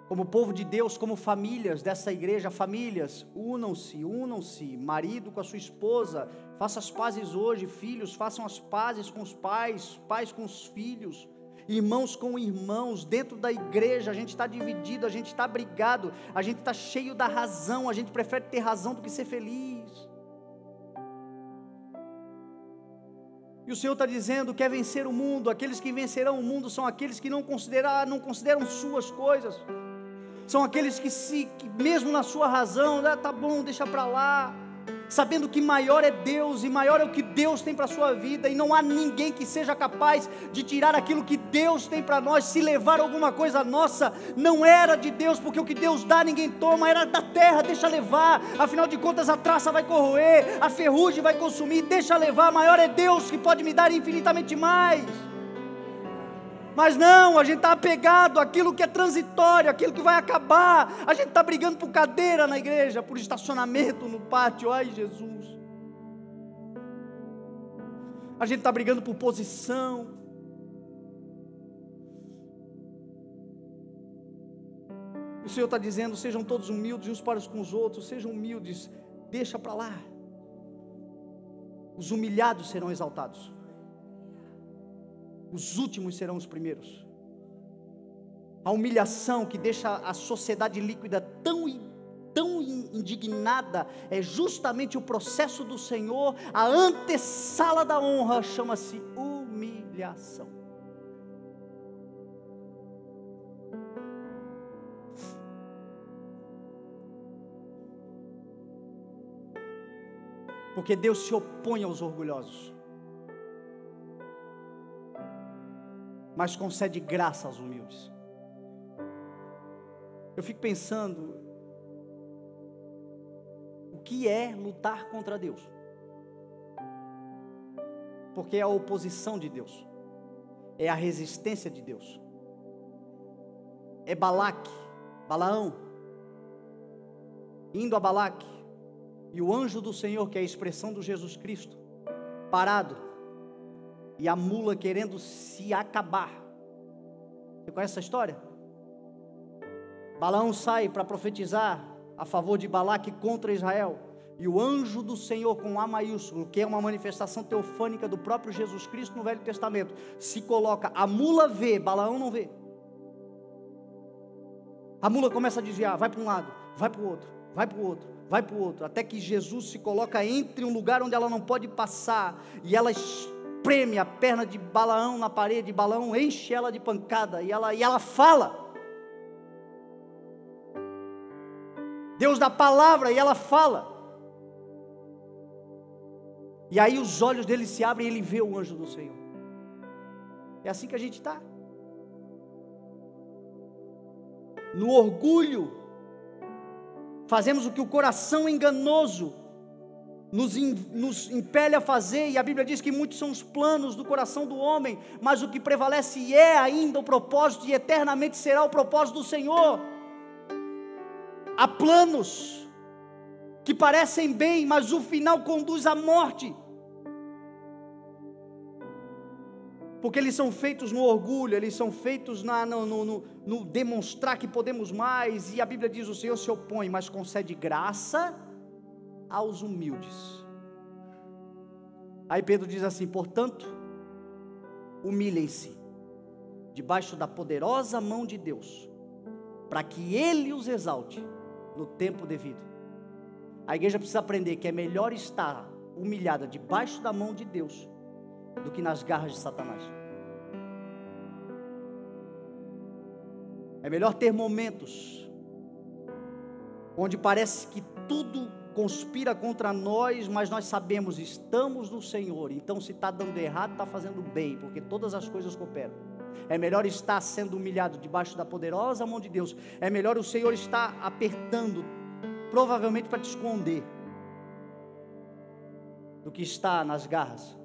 Como povo de Deus, como famílias dessa igreja, famílias, unam-se, marido com a sua esposa, faça as pazes hoje, filhos, façam as pazes com os pais, pais com os filhos, irmãos com irmãos, dentro da igreja, a gente está dividido, a gente está brigado, a gente está cheio da razão, a gente prefere ter razão do que ser feliz. E o Senhor está dizendo, quer vencer o mundo, aqueles que vencerão o mundo são aqueles que não consideram suas coisas, são aqueles que mesmo na sua razão, tá bom, deixa para lá, sabendo que maior é Deus, e maior é o que Deus tem para a sua vida, e não há ninguém que seja capaz de tirar aquilo que Deus tem para nós. Se levar alguma coisa nossa, não era de Deus, porque o que Deus dá ninguém toma, era da terra, deixa levar, afinal de contas a traça vai corroer, a ferrugem vai consumir, deixa levar, maior é Deus que pode me dar infinitamente mais. Mas não, a gente está apegado àquilo que é transitório, àquilo que vai acabar. A gente está brigando por cadeira na igreja, por estacionamento no pátio, ai Jesus. A gente está brigando por posição. O Senhor está dizendo, sejam todos humildes uns para com os outros, sejam humildes, deixa para lá. Os humilhados serão exaltados. Os últimos serão os primeiros. A humilhação que deixa a sociedade líquida tão indignada é justamente o processo do Senhor. A antessala da honra chama-se humilhação. Porque Deus se opõe aos orgulhosos, mas concede graça aos humildes. Eu fico pensando, o que é lutar contra Deus? Porque é a oposição de Deus, é a resistência de Deus, é Balaão, indo a Balaque, e o anjo do Senhor, que é a expressão do Jesus Cristo, parado, e a mula querendo se acabar. Você conhece essa história? Balaão sai para profetizar a favor de Balaque contra Israel, e o anjo do Senhor com A maiúsculo, que é uma manifestação teofânica do próprio Jesus Cristo no Velho Testamento, se coloca, a mula vê, Balaão não vê. A mula começa a desviar, vai para um lado, vai para o outro, vai para o outro, vai para o outro, até que Jesus se coloca entre um lugar onde ela não pode passar, e ela espreme a perna de Balaão na parede, Balaão enche ela de pancada, e ela fala. Deus dá palavra e ela fala. E aí os olhos dele se abrem e ele vê o anjo do Senhor. É assim que a gente está. No orgulho, fazemos o que o coração enganoso nos impele a fazer, e a Bíblia diz que muitos são os planos do coração do homem, mas o que prevalece é ainda o propósito, e eternamente será o propósito do Senhor. Há planos que parecem bem, mas o final conduz à morte, porque eles são feitos no orgulho, eles são feitos no demonstrar que podemos mais, e a Bíblia diz: o Senhor se opõe, mas concede graça aos humildes. Aí Pedro diz assim: portanto, humilhem-se debaixo da poderosa mão de Deus, para que Ele os exalte no tempo devido. A igreja precisa aprender que é melhor estar humilhada debaixo da mão de Deus do que nas garras de Satanás. É melhor ter momentos onde parece que tudo conspira contra nós, mas nós sabemos, estamos no Senhor, então se está dando errado, está fazendo bem, porque todas as coisas cooperam. É melhor estar sendo humilhado debaixo da poderosa mão de Deus, é melhor o Senhor estar apertando, provavelmente para te esconder, do que estar nas garras,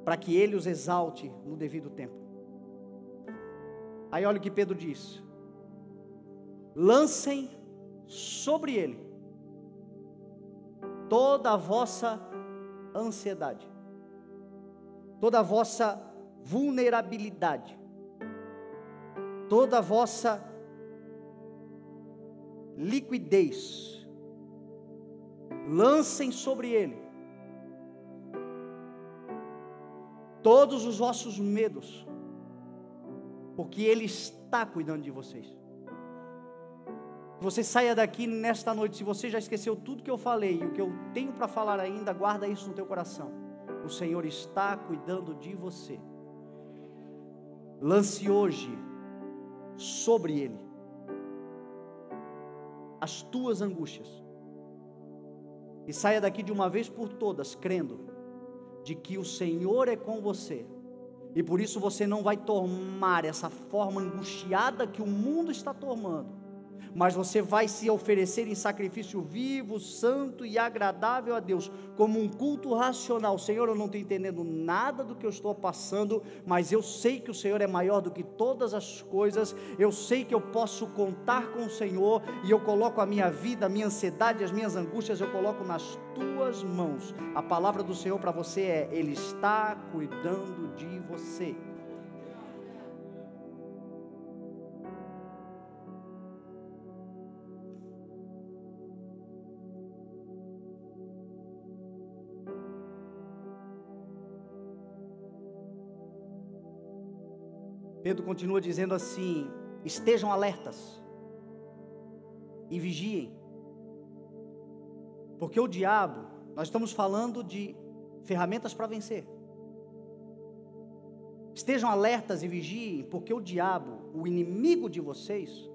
para que Ele os exalte no devido tempo. Aí olha o que Pedro diz: lancem sobre Ele toda a vossa ansiedade, toda a vossa vulnerabilidade, toda a vossa liquidez. Lancem sobre Ele todos os vossos medos, porque Ele está cuidando de vocês. Você saia daqui nesta noite, se você já esqueceu tudo que eu falei, e o que eu tenho para falar ainda, guarda isso no teu coração. O Senhor está cuidando de você. Lance hoje sobre Ele as tuas angústias, e saia daqui de uma vez por todas, crendo de que o Senhor é com você, e por isso você não vai tomar essa forma angustiada que o mundo está tomando, mas você vai se oferecer em sacrifício vivo, santo e agradável a Deus, como um culto racional. Senhor, eu não estou entendendo nada do que eu estou passando, mas eu sei que o Senhor é maior do que todas as coisas, eu sei que eu posso contar com o Senhor, e eu coloco a minha vida, a minha ansiedade, as minhas angústias, eu coloco nas tuas mãos. A palavra do Senhor para você é: Ele está cuidando de você. Pedro continua dizendo assim: estejam alertas e vigiem, porque o diabo, nós estamos falando de ferramentas para vencer. Estejam alertas e vigiem, porque o diabo, o inimigo de vocês,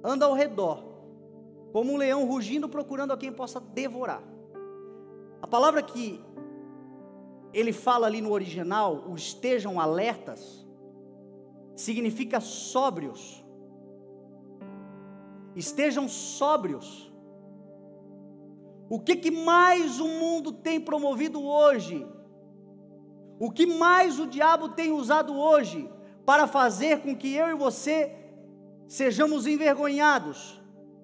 anda ao redor, como um leão rugindo, procurando a quem possa devorar. A palavra que ele fala ali no original, o estejam alertas, significa sóbrios. Estejam sóbrios. O que mais o mundo tem promovido hoje? O que mais o diabo tem usado hoje para fazer com que eu e você sejamos envergonhados?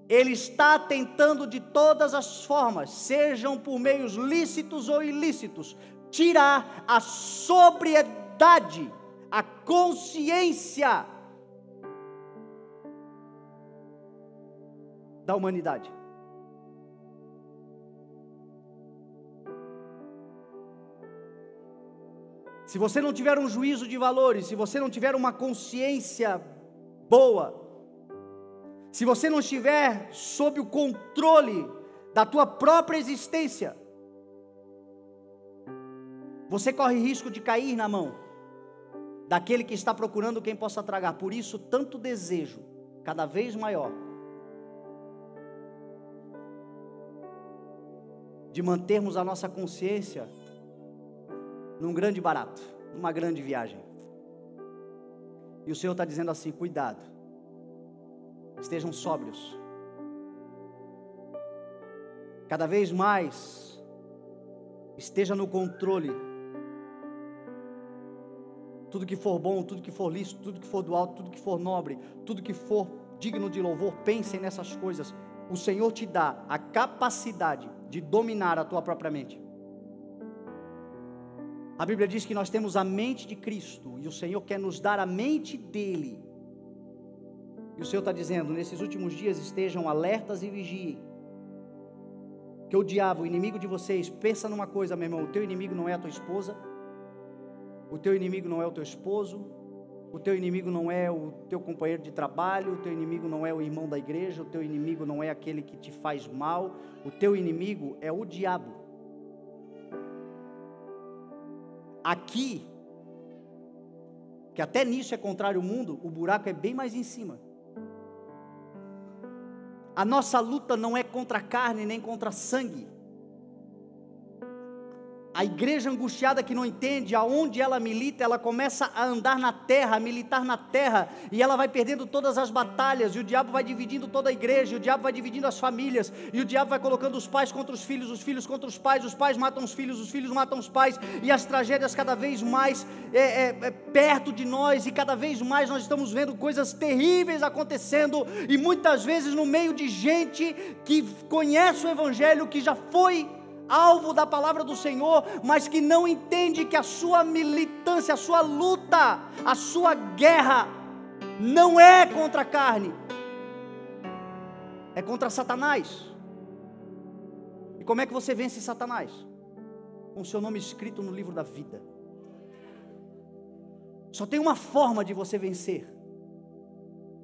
Ele está tentando de todas as formas, sejam por meios lícitos ou ilícitos, tirar a sobriedade, a consciência da humanidade. Se você não tiver um juízo de valores, se você não tiver uma consciência boa, se você não estiver sob o controle da tua própria existência, você corre risco de cair na mão daquele que está procurando quem possa tragar. Por isso, tanto desejo, cada vez maior, de mantermos a nossa consciência num grande barato, numa grande viagem. E o Senhor está dizendo assim: cuidado, estejam sóbrios, cada vez mais esteja no controle. Tudo que for bom, tudo que for lícito, tudo que for do alto, tudo que for nobre, tudo que for digno de louvor, pensem nessas coisas. O Senhor te dá a capacidade de dominar a tua própria mente. A Bíblia diz que nós temos a mente de Cristo, e o Senhor quer nos dar a mente dEle. E o Senhor está dizendo, nesses últimos dias estejam alertas e vigiem. Que o diabo, o inimigo de vocês, pensa numa coisa, meu irmão, o teu inimigo não é a tua esposa, o teu inimigo não é o teu esposo, o teu inimigo não é o teu companheiro de trabalho, o teu inimigo não é o irmão da igreja, o teu inimigo não é aquele que te faz mal, o teu inimigo é o diabo. Aqui, que até nisso é contrário ao mundo, o buraco é bem mais em cima. A nossa luta não é contra a carne nem contra sangue. A igreja angustiada que não entende aonde ela milita, ela começa a andar na terra, a militar na terra, e ela vai perdendo todas as batalhas, e o diabo vai dividindo toda a igreja, e o diabo vai dividindo as famílias, e o diabo vai colocando os pais contra os filhos contra os pais matam os filhos matam os pais, e as tragédias cada vez mais perto de nós, e cada vez mais nós estamos vendo coisas terríveis acontecendo, e muitas vezes no meio de gente que conhece o Evangelho, que já foi alvo da palavra do Senhor, mas que não entende que a sua militância, a sua luta, a sua guerra, não é contra a carne, é contra Satanás. E como é que você vence Satanás? Com o seu nome escrito no livro da vida. Só tem uma forma de você vencer,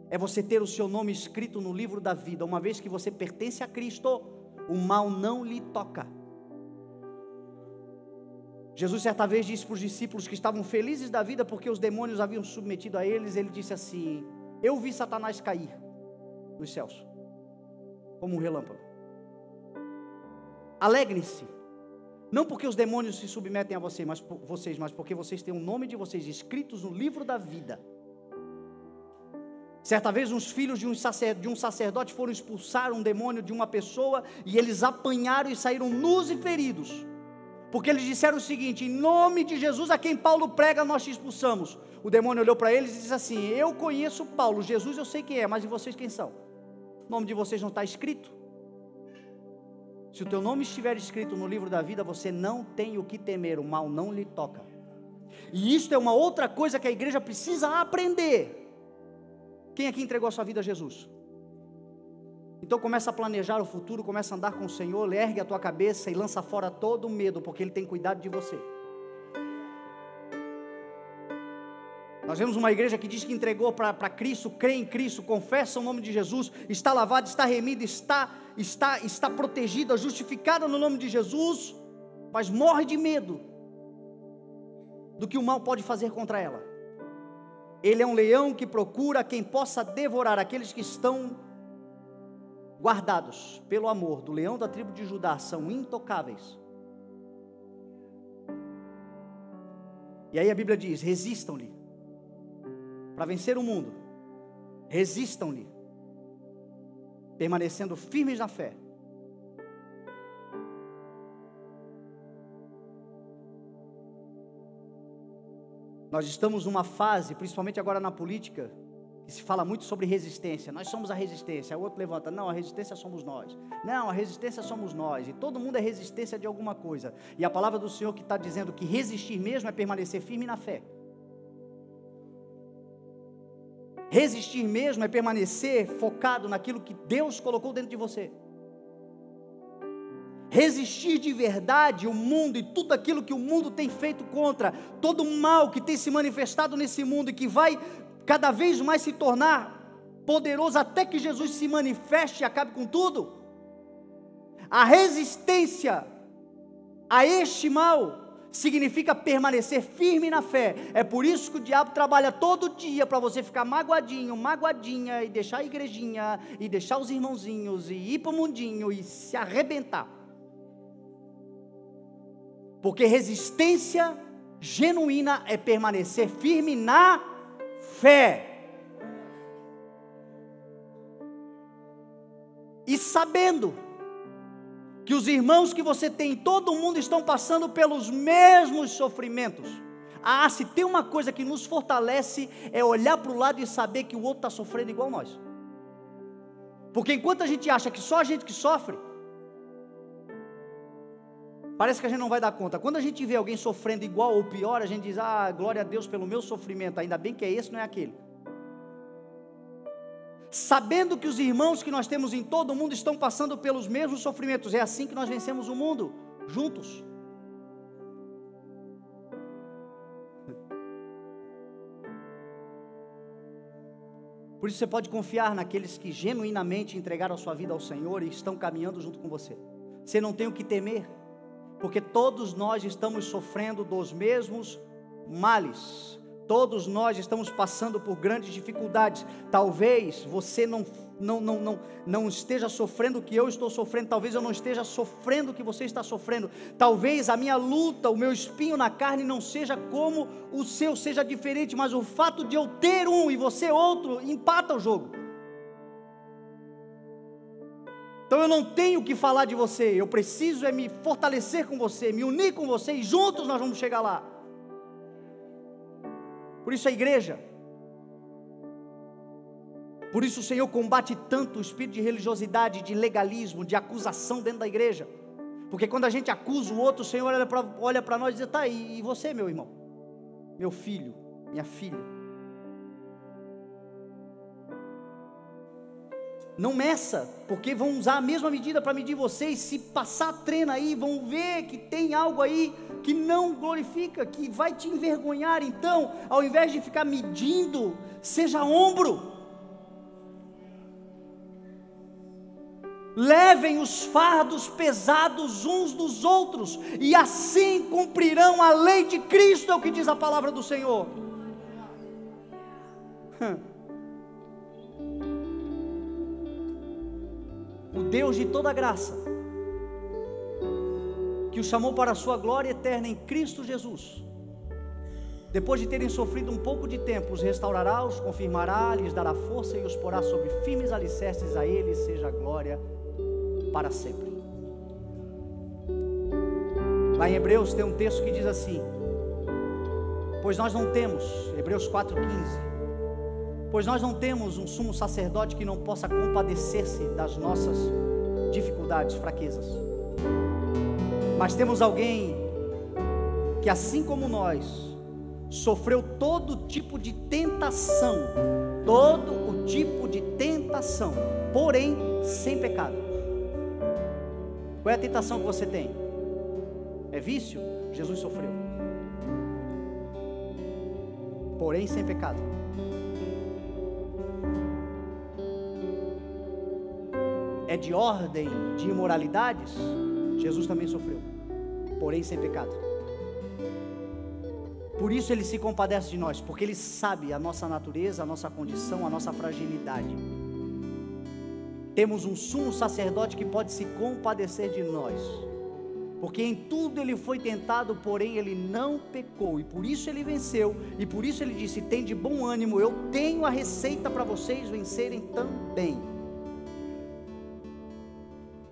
é você ter o seu nome escrito no livro da vida. Uma vez que você pertence a Cristo, o mal não lhe toca. Jesus certa vez disse para os discípulos que estavam felizes da vida porque os demônios haviam submetido a eles, ele disse assim: eu vi Satanás cair dos céus como um relâmpago. Alegrem-se, não porque os demônios se submetem a vocês, mas porque vocês têm o nome de vocês escritos no livro da vida. Certa vez uns filhos de um sacerdote foram expulsar um demônio de uma pessoa, e eles apanharam e saíram nus e feridos, porque eles disseram o seguinte: em nome de Jesus a quem Paulo prega nós te expulsamos. O demônio olhou para eles e disse assim: eu conheço Paulo, Jesus eu sei quem é, mas e vocês quem são? O nome de vocês não está escrito? Se o teu nome estiver escrito no livro da vida, você não tem o que temer, o mal não lhe toca. E isso é uma outra coisa que a igreja precisa aprender. Quem aqui entregou a sua vida a Jesus? Então começa a planejar o futuro, começa a andar com o Senhor, ergue a tua cabeça e lança fora todo o medo, porque Ele tem cuidado de você. Nós vemos uma igreja que diz que entregou para Cristo, crê em Cristo, confessa o nome de Jesus, está lavada, está remida, está protegida, justificada no nome de Jesus, mas morre de medo do que o mal pode fazer contra ela. Ele é um leão que procura quem possa devorar. Aqueles que estão guardados pelo amor do leão da tribo de Judá são intocáveis. E aí a Bíblia diz: resistam-lhe. Para vencer o mundo, resistam-lhe, permanecendo firmes na fé. Nós estamos numa fase, principalmente agora na política, que se fala muito sobre resistência. Nós somos a resistência. O outro levanta: não, a resistência somos nós. Não, a resistência somos nós. E todo mundo é resistência de alguma coisa. E a palavra do Senhor que está dizendo que resistir mesmo é permanecer firme na fé. Resistir mesmo é permanecer focado naquilo que Deus colocou dentro de você. Resistir de verdade o mundo e tudo aquilo que o mundo tem feito contra, todo o mal que tem se manifestado nesse mundo e que vai cada vez mais se tornar poderoso até que Jesus se manifeste e acabe com tudo. A resistência a este mal significa permanecer firme na fé. É por isso que o diabo trabalha todo dia para você ficar magoadinho, magoadinha, e deixar a igrejinha, e deixar os irmãozinhos, e ir para o mundinho, e se arrebentar. Porque resistência genuína é permanecer firme na fé. E sabendo que os irmãos que você tem, todo mundo estão passando pelos mesmos sofrimentos. Ah, se tem uma coisa que nos fortalece, é olhar para o lado e saber que o outro está sofrendo igual nós. Porque enquanto a gente acha que só a gente que sofre, parece que a gente não vai dar conta. Quando a gente vê alguém sofrendo igual ou pior, a gente diz, ah, glória a Deus pelo meu sofrimento, ainda bem que é esse, não é aquele. Sabendo que os irmãos que nós temos em todo o mundo estão passando pelos mesmos sofrimentos, é assim que nós vencemos o mundo, juntos. Por isso você pode confiar naqueles que genuinamente entregaram a sua vida ao Senhor e estão caminhando junto com você. Você não tem o que temer, porque todos nós estamos sofrendo dos mesmos males. Todos nós estamos passando por grandes dificuldades. Talvez você não esteja sofrendo o que eu estou sofrendo. Talvez eu não esteja sofrendo o que você está sofrendo. Talvez a minha luta, o meu espinho na carne não seja como o seu, seja diferente. Mas o fato de eu ter um e você outro, empata o jogo. Então eu não tenho que falar de você. Eu preciso é me fortalecer com você, me unir com você e juntos nós vamos chegar lá. Por isso a igreja, por isso o Senhor combate tanto o espírito de religiosidade, de legalismo, de acusação dentro da igreja, porque quando a gente acusa o outro, o Senhor olha para nós e diz, tá aí, e você, meu irmão, meu filho, minha filha, não meça, porque vão usar a mesma medida para medir vocês. Se passar treino aí, vão ver que tem algo aí que não glorifica, que vai te envergonhar. Então, ao invés de ficar medindo, seja ombro. Levem os fardos pesados uns dos outros, e assim cumprirão a lei de Cristo, é o que diz a palavra do Senhor. O Deus de toda graça, que os chamou para a sua glória eterna em Cristo Jesus, depois de terem sofrido um pouco de tempo, os restaurará, os confirmará, lhes dará força e os porá sobre firmes alicerces. A Ele seja a glória para sempre. Lá em Hebreus tem um texto que diz assim, pois nós não temos, Hebreus 4,15, pois nós não temos um sumo sacerdote que não possa compadecer-se das nossas dificuldades, fraquezas, mas temos alguém que, assim como nós, sofreu todo tipo de tentação, porém sem pecado. Qual é a tentação que você tem? É vício? Jesus sofreu, porém sem pecado. É de ordem de imoralidades? Jesus também sofreu, porém sem pecado. Por isso Ele se compadece de nós, porque Ele sabe a nossa natureza, a nossa condição, a nossa fragilidade. Temos um sumo sacerdote que pode se compadecer de nós, porque em tudo Ele foi tentado, porém Ele não pecou, e por isso Ele venceu, e por isso Ele disse, tem de bom ânimo, eu tenho a receita para vocês vencerem também.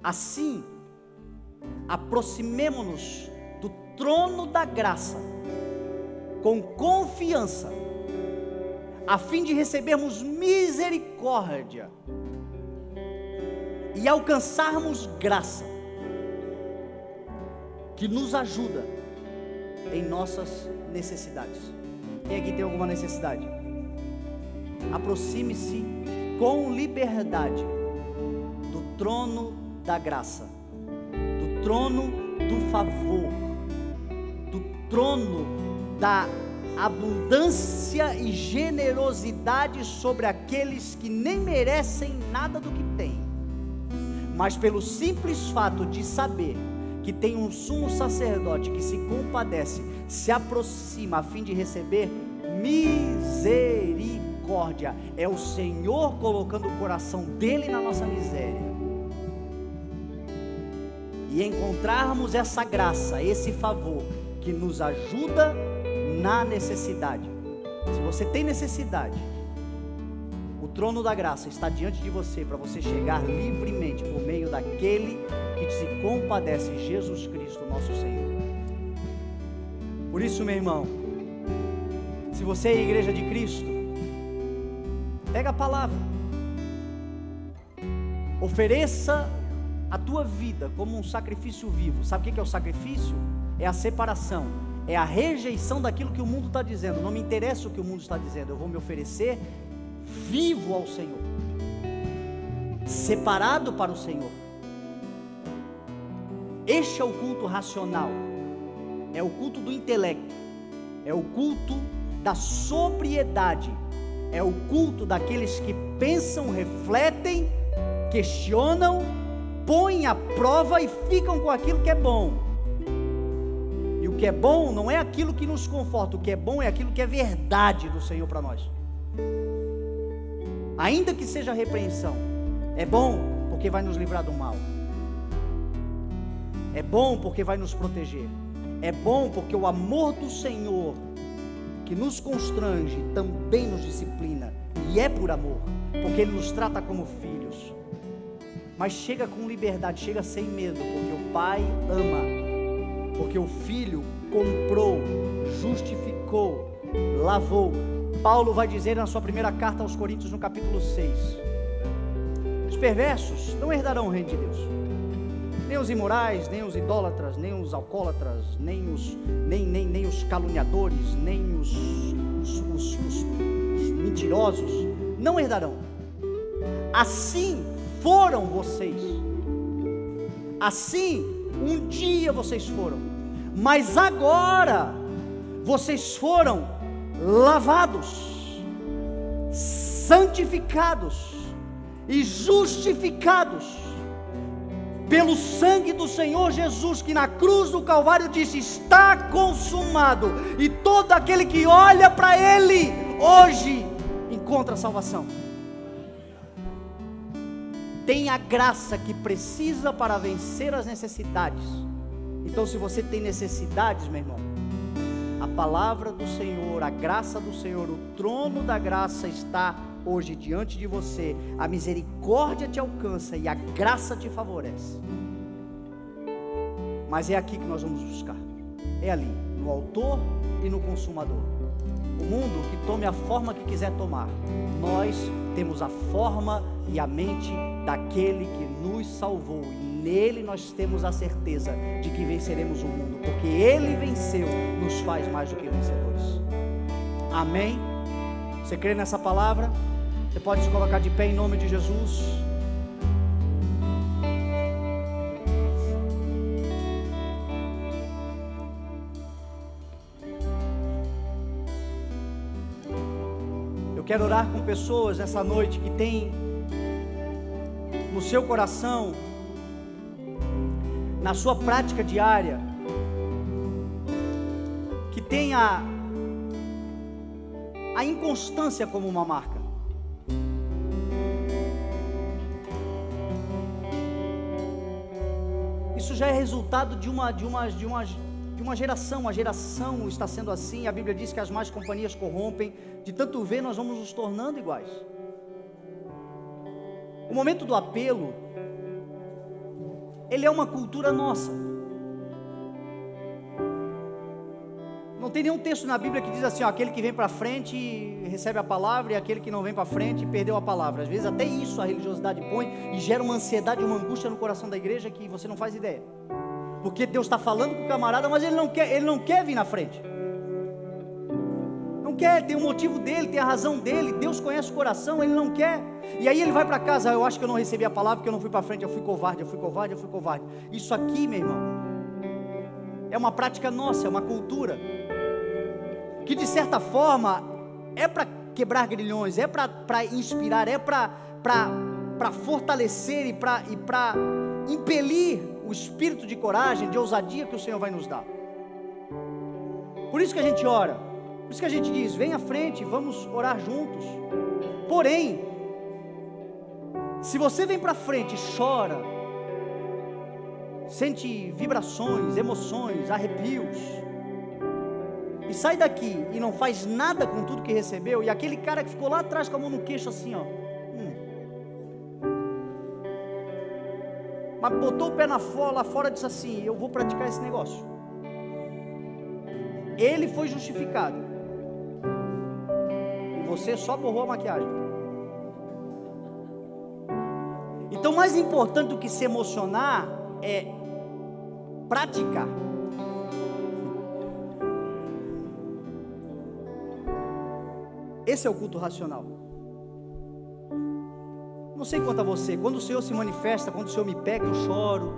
Assim, aproximemo-nos do trono da graça, com confiança, a fim de recebermos misericórdia, e alcançarmos graça, que nos ajuda em nossas necessidades. Quem aqui tem alguma necessidade? Aproxime-se com liberdade do trono da graça, do trono do favor, do trono da abundância e generosidade sobre aqueles que nem merecem nada do que têm, mas pelo simples fato de saber que tem um sumo sacerdote que se compadece, se aproxima a fim de receber misericórdia. É o Senhor colocando o coração dele na nossa miséria, e encontrarmos essa graça, esse favor que nos ajuda na necessidade. Se você tem necessidade, o trono da graça está diante de você, para você chegar livremente por meio daquele que se compadece, Jesus Cristo, nosso Senhor. Por isso, meu irmão, se você é a igreja de Cristo, pega a palavra, ofereça a tua vida como um sacrifício vivo. Sabe o que é o sacrifício? É a separação, é a rejeição daquilo que o mundo está dizendo. Não me interessa o que o mundo está dizendo, eu vou me oferecer vivo ao Senhor, separado para o Senhor. Este é o culto racional, é o culto do intelecto, é o culto da sobriedade, é o culto daqueles que pensam, refletem, questionam, põem à prova e ficam com aquilo que é bom. E o que é bom não é aquilo que nos conforta, o que é bom é aquilo que é verdade do Senhor para nós. Ainda que seja repreensão, é bom porque vai nos livrar do mal, é bom porque vai nos proteger, é bom porque o amor do Senhor que nos constrange também nos disciplina, e é por amor, porque Ele nos trata como filhos. Mas chega com liberdade, chega sem medo, porque o Pai ama, porque o Filho comprou, justificou, lavou. Paulo vai dizer na sua primeira carta aos Coríntios, no capítulo 6, os perversos não herdarão o reino de Deus, nem os imorais, nem os idólatras, nem os alcoólatras, nem os caluniadores, nem os mentirosos, não herdarão. Assim foram vocês, assim um dia vocês foram, mas agora vocês foram lavados, santificados e justificados pelo sangue do Senhor Jesus, que na cruz do Calvário disse: está consumado, e todo aquele que olha para Ele hoje encontra salvação, tem a graça que precisa para vencer as necessidades. Então, se você tem necessidades, meu irmão, a palavra do Senhor, a graça do Senhor, o trono da graça está hoje diante de você. A misericórdia te alcança e a graça te favorece. Mas é aqui que nós vamos buscar, é ali, no autor e no consumador. O mundo que tome a forma que quiser tomar, nós temos a forma e a mente daquele que nos salvou, e nele nós temos a certeza de que venceremos o mundo, porque Ele venceu, nos faz mais do que vencedores. Amém? Você crê nessa palavra? Você pode se colocar de pé em nome de Jesus. Eu quero orar com pessoas essa noite que tem no seu coração, na sua prática diária, que tem a inconstância como uma marca. Isso já é resultado de uma geração. A geração está sendo assim. A Bíblia diz que as más companhias corrompem. De tanto ver, nós vamos nos tornando iguais. O momento do apelo, ele é uma cultura nossa. Não tem nenhum texto na Bíblia que diz assim, ó, aquele que vem para frente recebe a palavra, e aquele que não vem para frente perdeu a palavra. Às vezes até isso a religiosidade põe, e gera uma ansiedade, uma angústia no coração da igreja que você não faz ideia, porque Deus está falando com o camarada, mas ele não quer vir na frente, não quer, tem um motivo dele, tem a razão dele. Deus conhece o coração, ele não quer, e aí ele vai para casa: eu acho que eu não recebi a palavra, porque eu não fui para frente, eu fui covarde. Isso aqui, meu irmão, é uma prática nossa, é uma cultura, que de certa forma é para quebrar grilhões, é para inspirar, é para fortalecer e para impelir o espírito de coragem, de ousadia que o Senhor vai nos dar. Por isso que a gente ora, por isso que a gente diz: vem à frente, vamos orar juntos. Porém, se você vem para frente e chora, sente vibrações, emoções, arrepios, e sai daqui e não faz nada com tudo que recebeu, e aquele cara que ficou lá atrás com a mão no queixo assim, ó, mas botou o pé lá fora e disse assim: eu vou praticar esse negócio. Ele foi justificado, e você só borrou a maquiagem. Então, mais importante do que se emocionar é praticar. Esse é o culto racional. Não sei quanto a você, quando o Senhor se manifesta, quando o Senhor me pega, eu choro.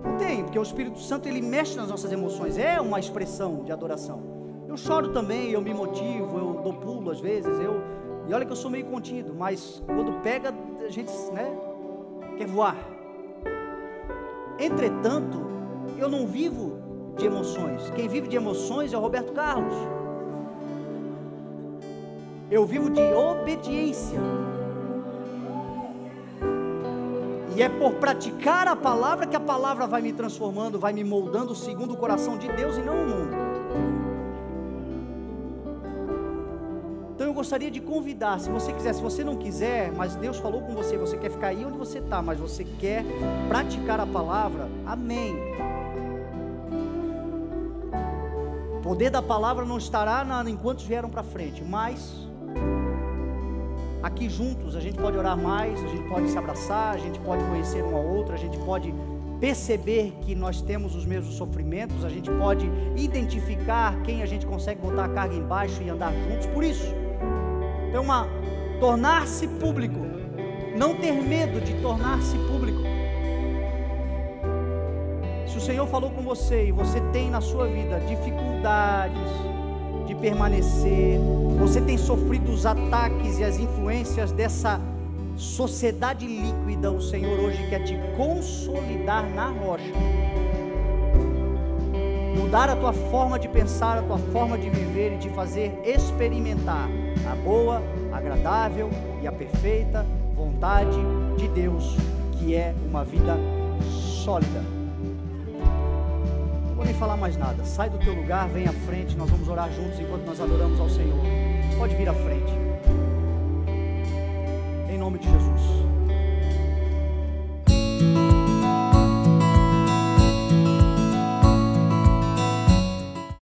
Não tem, porque o Espírito Santo, ele mexe nas nossas emoções, é uma expressão de adoração. Eu choro também, eu me motivo, eu dou pulo às vezes, e olha que eu sou meio contido, mas quando pega, a gente, quer voar. Entretanto, eu não vivo de emoções. Quem vive de emoções é o Roberto Carlos. Eu vivo de obediência. E é por praticar a palavra que a palavra vai me transformando, vai me moldando segundo o coração de Deus e não o mundo. Então eu gostaria de convidar, se você quiser, se você não quiser, mas Deus falou com você, você quer ficar aí onde você está, mas você quer praticar a palavra, amém. O poder da palavra não estará enquanto vieram para frente, mas aqui juntos a gente pode orar mais, a gente pode se abraçar, a gente pode conhecer um ao outro, a gente pode perceber que nós temos os mesmos sofrimentos, a gente pode identificar quem a gente consegue botar a carga embaixo e andar juntos. Por isso, então, tornar-se público, não ter medo de tornar-se público. Se o Senhor falou com você e você tem na sua vida dificuldades de permanecer, você tem sofrido os ataques e as influências dessa sociedade líquida, o Senhor hoje quer te consolidar na rocha, mudar a tua forma de pensar, a tua forma de viver e te fazer experimentar a boa, agradável e a perfeita vontade de Deus, que é uma vida sólida. Não vou nem falar mais nada, sai do teu lugar, vem à frente, nós vamos orar juntos enquanto nós adoramos ao Senhor. Pode vir à frente, em nome de Jesus.